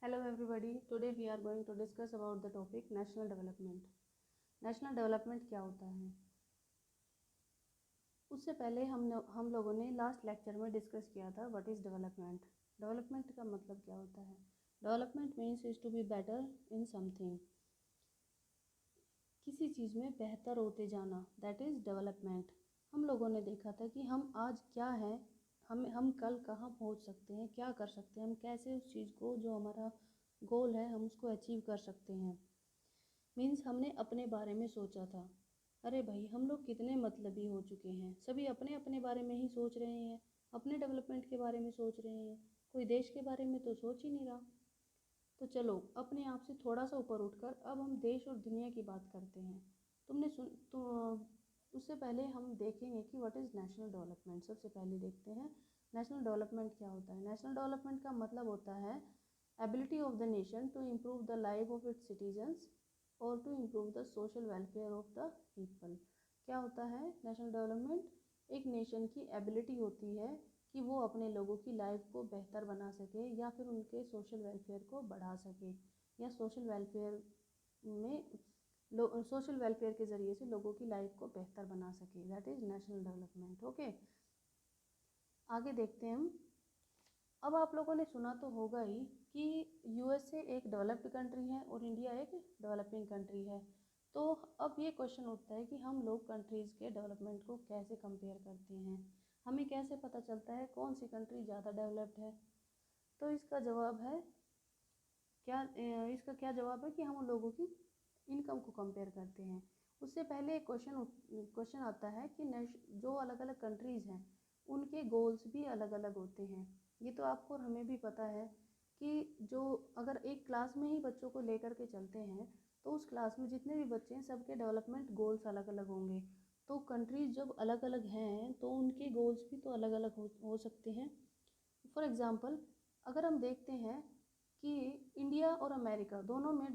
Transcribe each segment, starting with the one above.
Hello everybody. Today we are going to discuss about the topic national development. National development क्या होता है? उससे पहले हम लोगों ने लास्ट लेक्चर में डिस्कस किया था व्हाट इज़ डेवलपमेंट. डेवलपमेंट का मतलब क्या होता है? Development means is to be better in something. किसी चीज़ में बेहतर होते जाना, दैट इज़ डेवलपमेंट. हम लोगों ने देखा था कि हम आज क्या हैं, हम कल कहाँ पहुँच सकते हैं, क्या कर सकते हैं, हम कैसे उस चीज़ को जो हमारा गोल है हम उसको अचीव कर सकते हैं. मीन्स हमने अपने बारे में सोचा था. अरे भाई, हम लोग कितने मतलबी हो चुके हैं, सभी अपने अपने बारे में ही सोच रहे हैं, अपने डेवलपमेंट के बारे में सोच रहे हैं, कोई देश के बारे में तो सोच ही नहीं रहा. तो चलो अपने आप से थोड़ा सा ऊपर उठकर अब हम देश और दुनिया की बात करते हैं. तुमने सुन तो उससे पहले हम देखेंगे कि व्हाट इज़ नेशनल डेवलपमेंट. सबसे पहले देखते हैं नेशनल डेवलपमेंट क्या होता है. नेशनल डेवलपमेंट का मतलब होता है ability of the nation to improve the life of its citizens और to improve the social welfare of the people. क्या होता है नेशनल डेवलपमेंट? एक नेशन की एबिलिटी होती है कि वो अपने लोगों की लाइफ को बेहतर बना सके या फिर उनके सोशल वेलफेयर को बढ़ा सके या सोशल वेलफेयर के ज़रिए से लोगों की लाइफ को बेहतर बना सके. That is national development. Okay, आगे देखते हैं हम. अब आप लोगों ने सुना तो होगा ही कि यूएसए एक डेवलप्ड कंट्री है और इंडिया एक डेवलपिंग कंट्री है. तो अब ये क्वेश्चन उठता है कि हम लोग कंट्रीज़ के डेवलपमेंट को कैसे कंपेयर करते हैं, हमें कैसे पता चलता है कौन सी कंट्री ज़्यादा डेवलप्ड है. तो इसका क्या जवाब है कि हम उन लोगों की इनकम को कंपेयर करते हैं. उससे पहले एक क्वेश्चन आता है कि जो अलग अलग कंट्रीज़ हैं उनके गोल्स भी अलग अलग होते हैं. ये तो आपको और हमें भी पता है कि जो अगर एक क्लास में ही बच्चों को लेकर के चलते हैं तो उस क्लास में जितने भी बच्चे हैं सबके डेवलपमेंट गोल्स अलग अलग होंगे. तो कंट्रीज़ जब अलग अलग हैं तो उनके गोल्स भी तो अलग अलग हो सकते हैं. फॉर एग्ज़ाम्पल, अगर हम देखते हैं कि इंडिया और अमेरिका दोनों में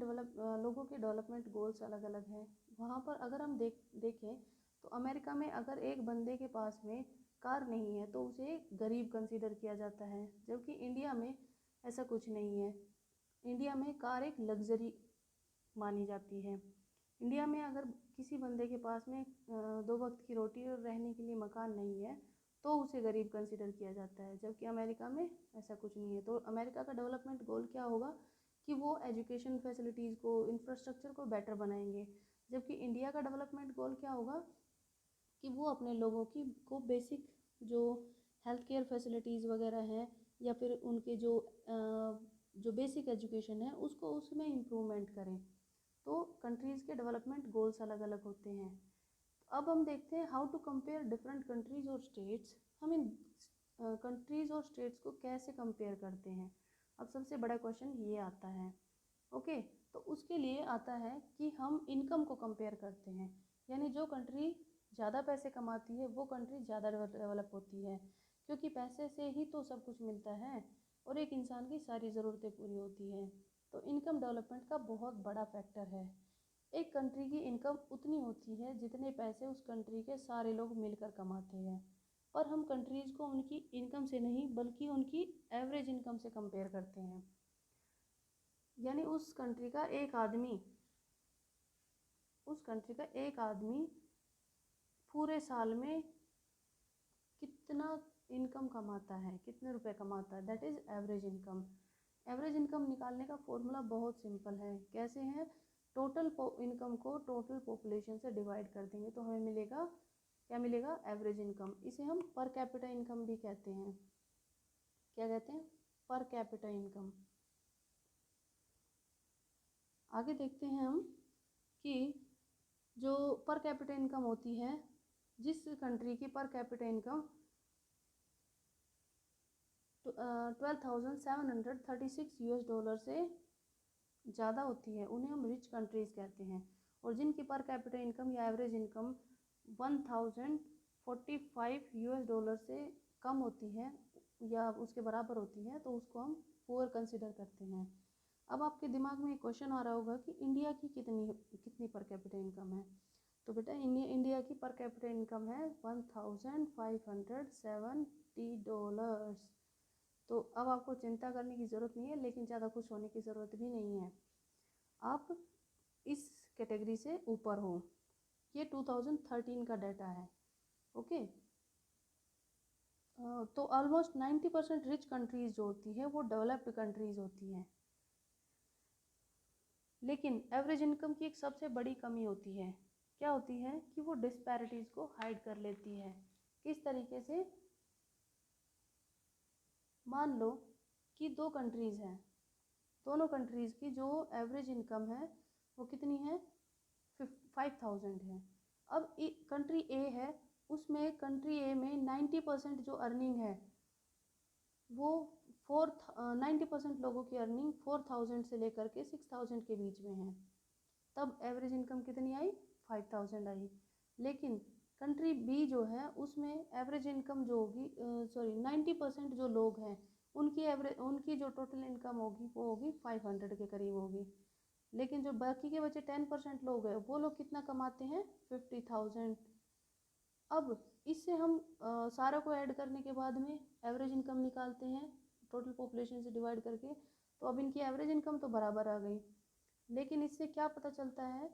लोगों के डेवलपमेंट गोल्स अलग अलग हैं. वहाँ पर अगर हम देखें तो अमेरिका में अगर एक बंदे के पास में कार नहीं है तो उसे गरीब कंसीडर किया जाता है, जबकि इंडिया में ऐसा कुछ नहीं है. इंडिया में कार एक लग्जरी मानी जाती है. इंडिया में अगर किसी बंदे के पास में 2 वक्त की रोटी और रहने के लिए मकान नहीं है तो उसे गरीब कंसिडर किया जाता है, जबकि अमेरिका में ऐसा कुछ नहीं है. तो अमेरिका का डेवलपमेंट गोल क्या होगा कि वो एजुकेशन फैसिलिटीज़ को, इंफ्रास्ट्रक्चर को बेटर बनाएंगे. जबकि इंडिया का डेवलपमेंट गोल क्या होगा कि वो अपने लोगों की को बेसिक जो हेल्थ केयर फैसिलिटीज़ वगैरह हैं या फिर उनके जो बेसिक एजुकेशन है उसको उसमें इम्प्रूवमेंट करें. तो कंट्रीज़ के डेवलपमेंट गोल्स अलग अलग होते हैं. अब हम देखते हैं how to compare different countries और स्टेट्स. हम इन कंट्रीज़ और स्टेट्स को कैसे कंपेयर करते हैं. अब सबसे बड़ा क्वेश्चन ये आता है. ओके, तो उसके लिए आता है कि हम इनकम को कंपेयर करते हैं. यानी जो कंट्री ज़्यादा पैसे कमाती है वो कंट्री ज़्यादा डेवलप होती है, क्योंकि पैसे से ही तो सब कुछ मिलता है और एक इंसान की सारी ज़रूरतें पूरी होती हैं. तो इनकम डेवलपमेंट का बहुत बड़ा फैक्टर है. एक कंट्री की इनकम उतनी होती है जितने पैसे उस कंट्री के सारे लोग मिलकर कमाते हैं. और हम कंट्रीज़ को उनकी इनकम से नहीं बल्कि उनकी एवरेज इनकम से कंपेयर करते हैं. यानी उस कंट्री का एक आदमी पूरे साल में कितना इनकम कमाता है, कितने रुपए कमाता है, that is average income. Average income निकालने का फॉर्मूला बहुत सिंपल है. कैसे है? टोटल इनकम को टोटल पॉपुलेशन से डिवाइड कर देंगे तो हमें मिलेगा, क्या मिलेगा? Average income. इसे हम पर कैपिटा इनकम भी कहते हैं. क्या कहते हैं? Per capita income. आगे देखते हैं हम कि जो पर कैपिटा इनकम होती है, जिस कंट्री की per capita income 12,736 US dollar से ज़्यादा होती है उन्हें हम रिच कंट्रीज़ कहते हैं. और जिनकी पर कैपिटा इनकम या एवरेज इनकम 1,045 US डॉलर से कम होती है या उसके बराबर होती है तो उसको हम पुअर कंसिडर करते हैं. अब आपके दिमाग में एक क्वेश्चन आ रहा होगा कि इंडिया की कितनी कितनी पर कैपिटा इनकम है. तो बेटा इंडिया की पर कैपिटा इनकम है $1,570. तो अब आपको चिंता करने की ज़रूरत नहीं है, लेकिन ज़्यादा खुश होने की ज़रूरत भी नहीं है। आप इस कैटेगरी से ऊपर हो। ये 2013 का डाटा है। ओके। तो ऑलमोस्ट 90% रिच कंट्रीज़ जो होती है वो डेवलप्ड कंट्रीज़ होती हैं। लेकिन एवरेज इनकम की एक सबसे बड़ी कमी होती है। क्या होती है कि वो डिस्पैरिटीज़ को हाइड कर लेती है। किस तरीके से? मान लो कि दो कंट्रीज़ हैं, दोनों कंट्रीज़ की जो एवरेज इनकम है वो कितनी है? 5000 है। अब कंट्री ए है, उसमें कंट्री ए में 90% जो अर्निंग है वो 90% लोगों की अर्निंग 4000 से लेकर के 6000 के बीच में है। तब एवरेज इनकम कितनी आई? 5000 आई। लेकिन कंट्री बी जो है उसमें एवरेज इनकम जो होगी 90% जो लोग हैं उनकी जो टोटल इनकम होगी वो होगी 500 के करीब होगी। लेकिन जो बाकी के बचे 10% लोग हैं वो लोग कितना कमाते हैं? 50,000। अब इससे हम सारा को ऐड करने के बाद में एवरेज इनकम निकालते हैं टोटल पॉपुलेशन से डिवाइड करके, तो अब इनकी एवरेज इनकम तो बराबर आ गई। लेकिन इससे क्या पता चलता है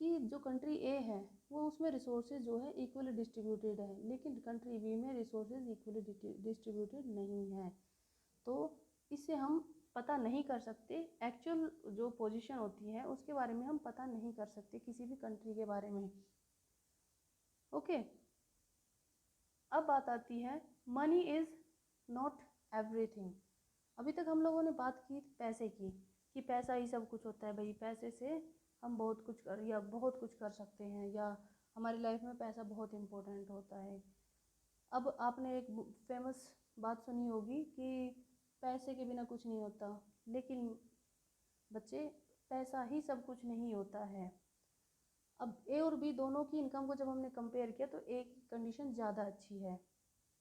कि जो कंट्री ए है वो उसमें रिसोर्सेज जो है इक्वली डिस्ट्रीब्यूटेड है, लेकिन कंट्री बी में रिसोर्सेज इक्वली डिस्ट्रीब्यूटेड नहीं है। तो इससे हम पता नहीं कर सकते, एक्चुअल जो पोजीशन होती है उसके बारे में हम पता नहीं कर सकते किसी भी कंट्री के बारे में। ओके। अब बात आती है मनी इज़ नॉट एवरीथिंग। अभी तक हम लोगों ने बात की पैसे की, कि पैसा ही सब कुछ होता है भाई, पैसे से हम बहुत कुछ कर सकते हैं, या हमारी लाइफ में पैसा बहुत इम्पोर्टेंट होता है। अब आपने एक फेमस बात सुनी होगी कि पैसे के बिना कुछ नहीं होता, लेकिन बच्चे पैसा ही सब कुछ नहीं होता है। अब ए और बी दोनों की इनकम को जब हमने कंपेयर किया तो ए की कंडीशन ज़्यादा अच्छी है।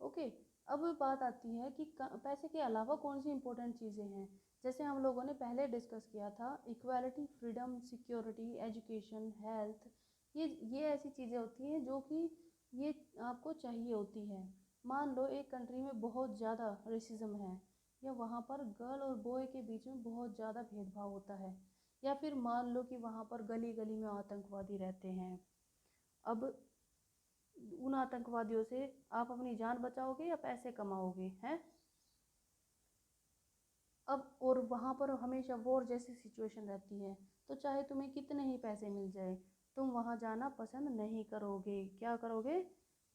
ओके। अब बात आती है कि पैसे के अलावा कौन सी इंपॉर्टेंट चीज़ें हैं। जैसे हम लोगों ने पहले डिस्कस किया था, equality, freedom, security, education, health. ये ऐसी चीज़ें होती हैं जो कि ये आपको चाहिए होती है। मान लो एक कंट्री में बहुत ज़्यादा रेसिज्म है, या वहाँ पर गर्ल और बॉय के बीच में बहुत ज़्यादा भेदभाव होता है, या फिर मान लो कि वहाँ पर गली गली में आतंकवादी रहते हैं। अब उन आतंकवादियों से आप अपनी जान बचाओगे या पैसे कमाओगे? हैं? अब और वहाँ पर हमेशा वॉर जैसी सिचुएशन रहती है, तो चाहे तुम्हें कितने ही पैसे मिल जाए तुम वहाँ जाना पसंद नहीं करोगे। क्या करोगे?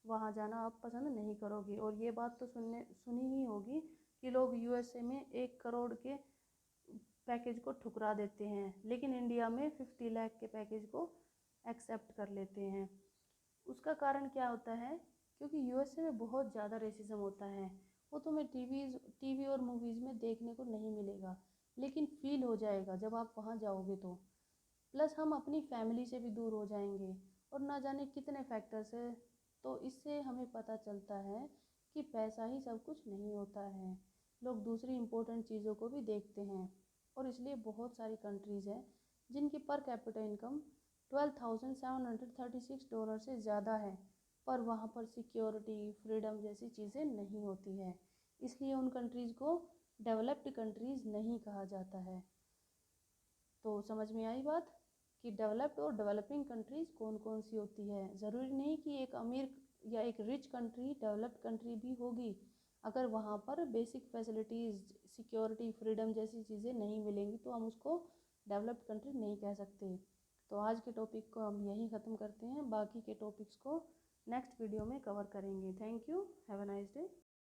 वहाँ जाना आप पसंद नहीं करोगे। और ये बात तो सुनी ही होगी कि लोग यूएसए में 1 करोड़ के पैकेज को ठुकरा देते हैं, लेकिन इंडिया में 50 लाख के पैकेज को एक्सेप्ट कर लेते हैं। उसका कारण क्या होता है? क्योंकि यूएसए में बहुत ज़्यादा रेसिज्म होता है। वो तुम्हें टीवी और मूवीज़ में देखने को नहीं मिलेगा, लेकिन फील हो जाएगा जब आप वहाँ जाओगे तो। प्लस हम अपनी फैमिली से भी दूर हो जाएंगे, और ना जाने कितने फैक्टर्स है। तो इससे हमें पता चलता है कि पैसा ही सब कुछ नहीं होता है, लोग दूसरी इम्पोर्टेंट चीज़ों को भी देखते हैं। और इसलिए बहुत सारी कंट्रीज़ हैं जिनकी पर कैपिटा इनकम $12,736 से ज़्यादा है, पर वहाँ पर सिक्योरिटी, फ्रीडम जैसी चीज़ें नहीं होती है। इसलिए उन कंट्रीज़ को डेवलप्ड कंट्रीज़ नहीं कहा जाता है। तो समझ में आई बात कि डेवलप्ड और डेवलपिंग कंट्रीज़ कौन कौन सी होती है। ज़रूरी नहीं कि एक अमीर या एक रिच कंट्री डेवलप्ड कंट्री भी होगी। अगर वहाँ पर बेसिक फैसिलिटीज़, सिक्योरिटी, फ्रीडम जैसी चीज़ें नहीं मिलेंगी तो हम उसको डेवलप्ड कंट्री नहीं कह सकते। तो आज के टॉपिक को हम यहीं ख़त्म करते हैं, बाकी के टॉपिक्स को नेक्स्ट वीडियो में कवर करेंगे। Thank you, have a nice day.